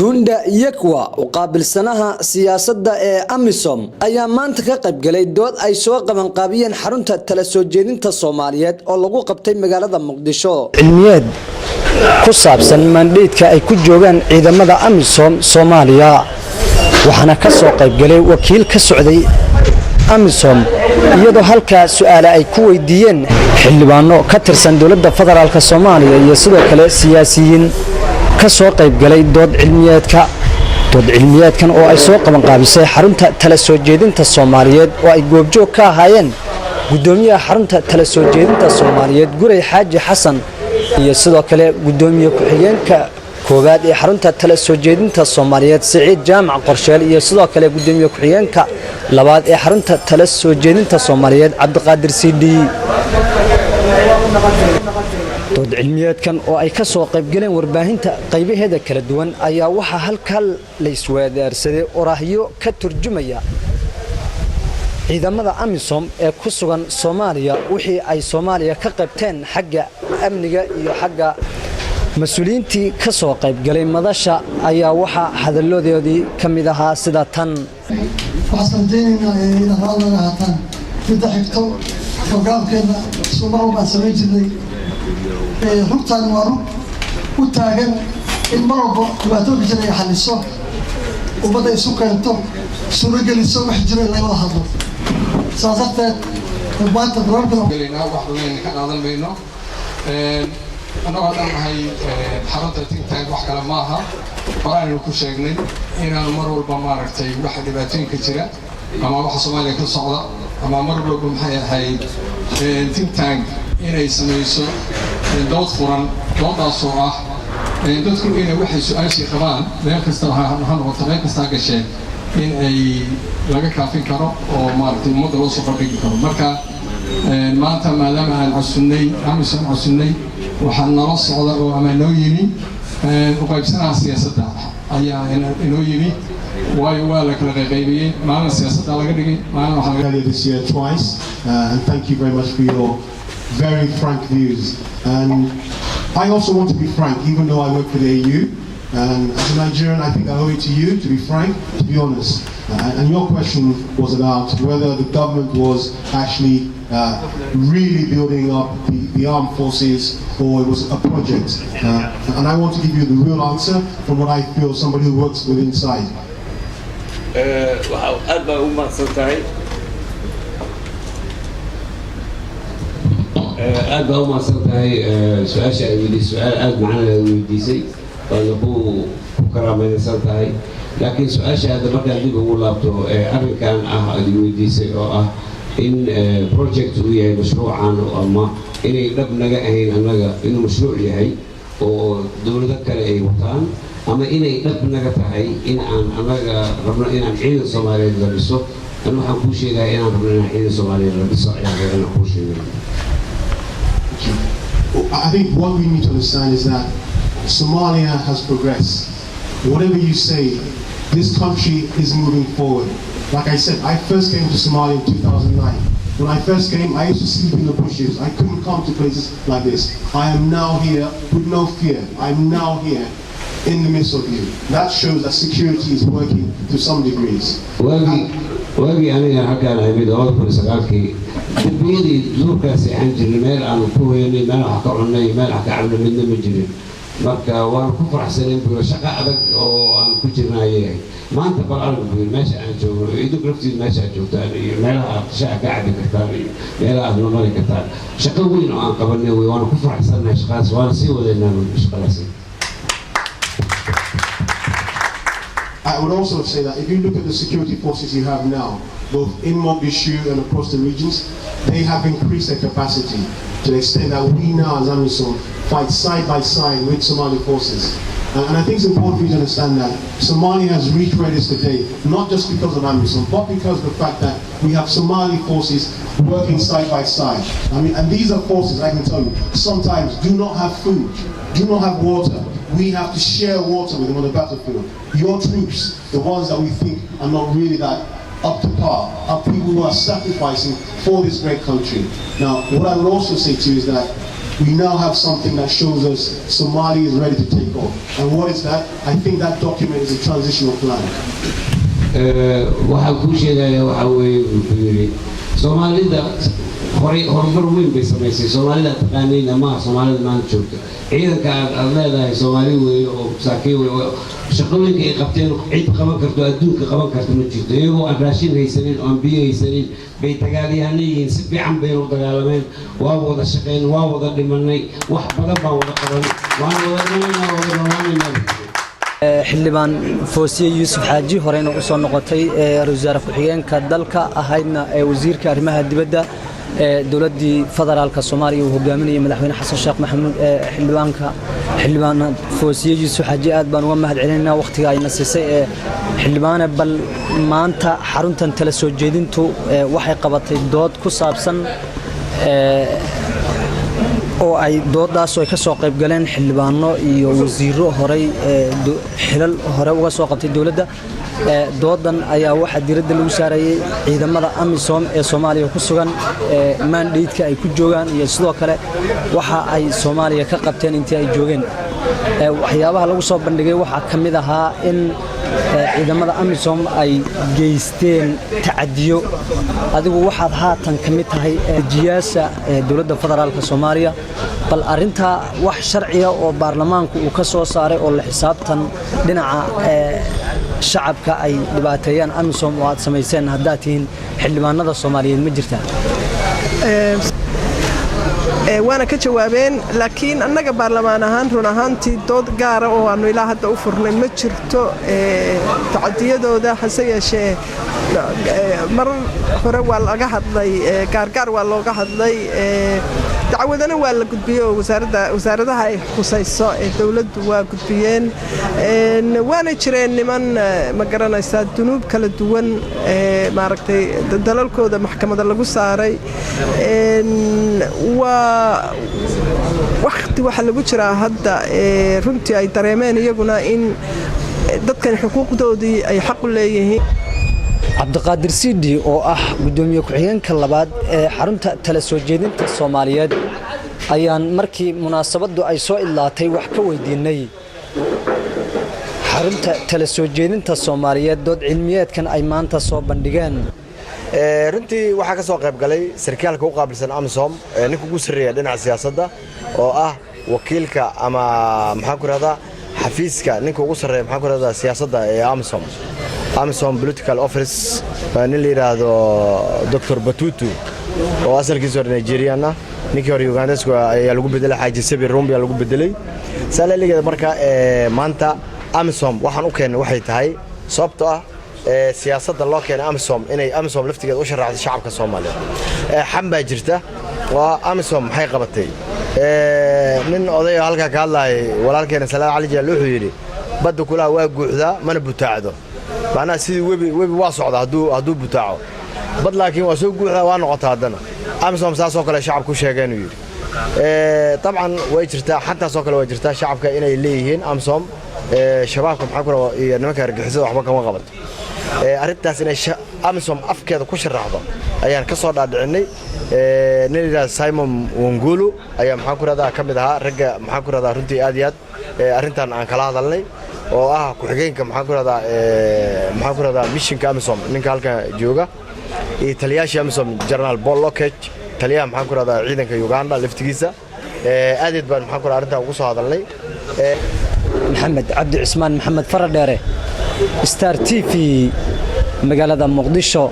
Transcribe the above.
Tunda Yekwa uqaabilsanaha siyaasadda ee AMISOM ayaa maanta ka qayb galay dood ay soo qaban qaabiyeen xarunta tala soo jeedinta Soomaaliyeed oo lagu qabtay magaalada Muqdisho. Cilmiyeed ku saabsan mandateeka ay ku joogaan ciidamada AMISOM Soomaaliya waxaana ka soo qayb galay wakiil ka socday AMISOM iyadoo halka su'aalo ay ku weydiiyeen xildhibaano ka tirsan dawladda federaalka Soomaaliya iyo sidoo kale siyaasiyiin ka soo qayb galay dood cilmiyeedkan oo ay soo qaban qaabisay xarunta tala soo jeedinta Soomaaliyeed oo ay goobjoog ka ahaayeen gudoomiyaha xarunta tala soo jeedinta Soomaaliyeed Guray Xaaji Xasan iyo sidoo kale gudoomiye ku-xigeenka koowaad ee xarunta tala soo jeedinta Soomaaliyeed Saciid Jaamac Qorsheel iyo sidoo kale gudoomiye ku-xigeenka labaad ee xarunta tala soo jeedinta Soomaaliyeed Cabdiqaadir Siidi. dood cilmiyeedkan oo ay ka soo qayb galeen warbaahinta qaybaheeda kala duwan ayaa waxa halka la isweydaarsaday oraahyo ka turjumaya ciidamada AMISOM ee ku sugan Soomaaliya wixii ay Soomaaliya ka qabteen xagga amniga iyo xagga mas'uuliyiintii ka soo qayb galay madasha ayaa waxa hadaladoodii kamid ahaa sida tan rugtaan waa rug u taagan in mar walba dhibaatooyinka jira ay xaliso ummadda isu keento suurogeliso wax jiro in laga hadlo saas darteed maanta barnaamijka wax badan ka qaadan mayno anagoo dhan nahay xarunta tintaan wax kale maaha qoraan ku sheegnay inaanu mar walba maaragtay waxa dhibaatooyinka jira ama waxa Soomaaliya ka socda ama mar walba maxay ahayd tintaan inay samayso dood furan doodaasoo ah dadku inay waxay su'aashii qabaan meel kasta ha noqoto meel kasta gasheen in ay laga kaafin karo oo maaragtay ummadda loo soo bandhigi karo marka maanta maadaama aan casunnay AMISOM casunnay waxaan nala socda oo ama noo yimi uqaybsanaha siyaasadda ayaa inoo yimi waayo waa la kala qaybiyey maalin siyaasadda laga dhigay maalin waxaa laga this year twice and thank you very much for your very frank views. And I also want to be frank, even though I work for the AU. And as a Nigerian, I think I owe it to you to be frank, to be honest. And your question was about whether the government was actually really building up the armed forces or it was a project. And I want to give you the real answer from what I feel somebody who works with inside. aad baa u mahadsantahay su-aasha ay weydiisay su-aal aad macnaha weydiisay waana ku karaamaysan tahay laakiin su-aasha hadda markaan dib ugu laabto arrinkan ah aad weydiisay oo ah in project uu yahay mashruucan ama inay dhab naga ahayn annaga inuu mashruuc yahay oo dowlado kale ay wataan ama inay dhab naga tahay in aan annaga rabno inaan ciidan Soomaaliyeed la dhiso an waxaan kuu sheegayaa inaan rabno inaan ciidan Soomaaliyeed la dhiso ayaan kuu sheegay. I think what we need to understand is that Somalia has progressed. Whatever you say, this country is moving forward. Like I said, I first came to Somalia in 2009. When I first came, I used to sleep in the bushes. I couldn't come to places like this. I am now here with no fear. I'm now here in the midst of you. That shows that security is working to some degrees. waagii aniga halkaan ahayd oo sagaalkii dibiyadii duurkaasi aan jirnay meel aan ku weynay meel wax ka cunay meel wax ka cabnay midna ma jirin marka waan ku faraxsanay buur shaqo adag oo aan ku jirnay maanta balaan buur meesha aan joogo idinku raftii meesha aad joogtaan iyo meelaha shaqo ka cabi kartaan iyo meelaha aad mari kartaan shaqo weyn oo aan qabanay waan ku faraxsanahay shaqadaas waan sii wadaynaa shaqadaas. I would also say that if you look at the security forces you have now, both in Mogadishu and across the regions, they have increased their capacity to the extent that we now as AMISOM fight side by side with Somali forces. And I think it's important for you to understand that Somalia has reached where it is today, not just because of AMISOM, but because of the fact that we have Somali forces working side by side. I mean, and these are forces, I can tell you, sometimes do not have food, do not have water. We have to share water with them on the battlefield. Your troops, the ones that we think are not really that up to par, are people who are sacrificing for this great country. Now, what I would also say to you is that we now have something that shows us Somali is ready to take off. And what is that? I think that document is a transitional plan. waxaan kuu sheegaya waxaa weeye wuxuu yidhi soomaalida horumar weyn bay samaysay soomaalida taqaanayna maaha soomaalida maanta joogta ciidanka aad leedahay soomaali weeye oo masaakiin weeye oo shaqooyinka ay qabteen cid qaban karto adduunka qaban karta ma jirto iyagoo aan raashin haysanin oo aan biyo haysanin bay dagaalyahanna yihiin si fiican bayna u dagaalameen waa wada shaqayn waa wada dhimanay wax badan baan wada qabanay waan wada dhimanaa wada noolaanaynaa xildhibaan foosiye yuusuf xaaji horeyna u soo noqotay ra-iisul wasaare ku-xigeenka dalka ahaydna wasiirka arrimaha dibadda dowladdii federaalka soomaaliya uu hogaaminayay madaxweyne xasan sheekh maxamuud xildhibaan foosiye yuusuf xaaji aad baan uga mahad celinaynaa wakhtiga ayna siisay xildhibaane bal maanta xaruntan tala soo jeedintu waxay qabatay dood ku saabsan oo ay doodaas ay ka soo qayb galeen xildhibaano iyo wasiiro horey xilal hore uga soo qabtay dawladda doodan ayaa waxa diiradda lagu saarayay ciidamada AMISOM ee Soomaaliya ku sugan mandate-ka ay ku joogaan iyo sidoo kale waxa ay Soomaaliya ka qabteen intii ay joogeen waxyaabaha lagu soo bandhigay waxa kamid ahaa in ciidamada AMISOM ay geysteen tacadiyo adigu waxaad haatan kamid tahay jiyaasha dawladda federaalka Soomaaliya bal arinta wax sharciya oo baarlamaanku uu ka soo saaray oo la xisaabtan dhinaca shacabka ay dhibaateeyaan AMISOM oo aad sameeyeen hadaatiin xildhibaanada Soomaaliyeed ma jirtaa waana ka jawaabeen laakiin annaga baarlamaan ahaan run ahaantii dood gaara oo aanu ilaa hadda u furnay ma jirto tacadiyadooda hase yeeshee mar hore waa laga hadlay gaargaar waa looga hadlay dacwadana waa la gudbiyey oo wasaaradaha ay khusayso ee dawladdu waa gudbiyeen waana jireen niman ma garanaysaa dunuub kala duwan maaragtay dalalkooda maxkamada lagu saaray waa waqti waxa lagu jiraa hadda runtii ay dareemeen iyaguna in dadkan xuquuqdoodii ay xaq u leeyihiin cabdiqaadir siidi oo ah gudoomiye ku-xigeenka labaad ee xarunta tala soo jeedinta Soomaaliyeed ayaan markii munaasabadu ay soo ilaatay wax ka weydiinay xarunta tala soo jeedinta Soomaaliyeed dood cilmiyeedkan ay maanta soo bandhigeen runtii waxa ka soo qayb galay sarkaalka u qaabilsan AMISOM ninka ugu sareeya dhinaca siyaasadda oo ah wakiilka ama maxaa ku raada xafiiska ninka ugu sareeya maxaa ku raada siyaasadda ee AMISOM political office nin la yiraahdo Dr. Batutu oo asalkiisu Nigerian ah ninkii hore Uganda ayaa lagu bedelay Xaaji Sabir Rumbi lagu bedelay salaaligeeda marka maanta AMISOM waxaan u keenay waxay tahay sababtoo ah siyaasadda loo keenay AMISOM inay AMISOM laftigeeda u sharaxdo shacabka Soomaaliyeed xamba jirta waa AMISOM maxay qabatay nin oday halka ka hadlay walaalkeena Salaad Cali Jaal wuxuu yiri badda kula waa guuxda mana butaacdo maana sidii webi waa socda haduu butaaco bad laakiin waa soo guuxda waa noqotaa hadana AMISOM saasoo kale shacabku sheegeen yiri طبعا way jirtaa xataa soo kale way jirtaa shacabka inay leeyihiin AMISOM shabaabka maxaa ku rawa iyo nimanka argagixisada waxba kama qabato arintaas inay AMISOM afkeeda ku sharaxdo ayaan ka soo dhaadhicinay nilida Simon Wongulu ayaa maxaa ku raada kamid aha ragga maxaa ku raada runtii aad iyo aad arintan aan kala hadalnay oo ah ku xigeenka maxaa ku raada missionka AMISOM ninka halka jooga iyo taliyaasha AMISOM General Paul Lokech taliyaha maxaa ku raada ciidanka Uganda laftigiisa aadid baan maxaa ku raada arintan ugu soo hadalnay محمد عبد العثمان محمد فراديره ستار تي في مقالة مقدشو.